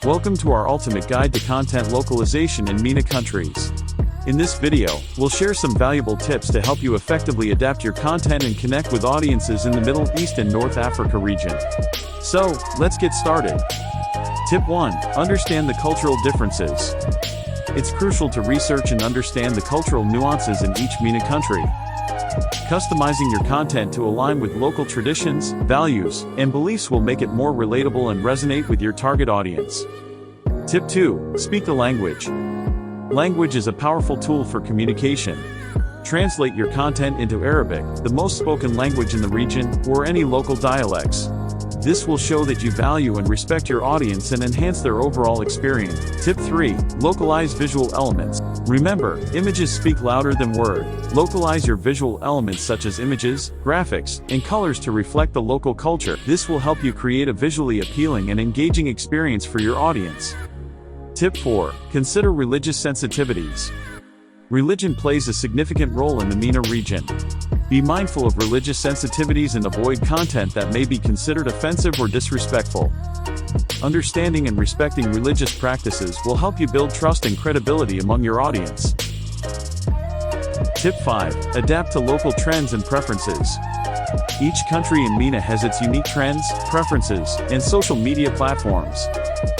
Welcome to our ultimate guide to content localization in MENA countries. In this video, we'll share some valuable tips to help you effectively adapt your content and connect with audiences in the Middle East and North Africa region. So, let's get started. Tip 1. Understand the cultural differences. It's crucial to research and understand the cultural nuances in each MENA country. Customizing your content to align with local traditions, values, and beliefs will make it more relatable and resonate with your target audience. Tip 2. Speak the language. Language is a powerful tool for communication. Translate your content into Arabic, the most spoken language in the region, or any local dialects. This will show that you value and respect your audience and enhance their overall experience. Tip 3. Localize visual elements. Remember, images speak louder than words. Localize your visual elements such as images, graphics, and colors to reflect the local culture. This will help you create a visually appealing and engaging experience for your audience. Tip 4. Consider religious sensitivities. Religion plays a significant role in the MENA region. Be mindful of religious sensitivities and avoid content that may be considered offensive or disrespectful. Understanding and respecting religious practices will help you build trust and credibility among your audience. Tip 5. Adapt to local trends and preferences. Each country in MENA has its unique trends, preferences, and social media platforms.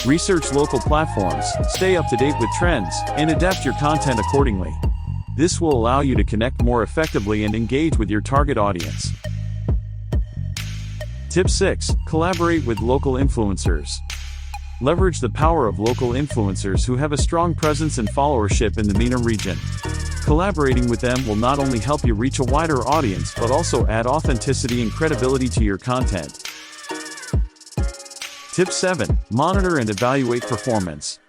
Research local platforms, stay up to date with trends, and adapt your content accordingly. This will allow you to connect more effectively and engage with your target audience. Tip 6. Collaborate with local influencers. Leverage the power of local influencers who have a strong presence and followership in the MENA region. Collaborating with them will not only help you reach a wider audience but also add authenticity and credibility to your content. Tip 7. Monitor and evaluate performance.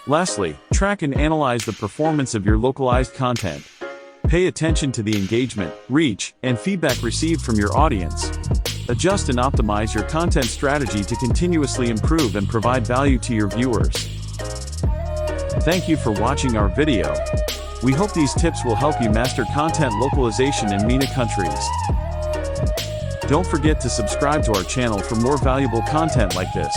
Lastly, track and analyze the performance of your localized content. Pay attention to the engagement, reach, and feedback received from your audience. Adjust and optimize your content strategy to continuously improve and provide value to your viewers. Thank you for watching our video. We hope these tips will help you master content localization in MENA countries. Don't forget to subscribe to our channel for more valuable content like this.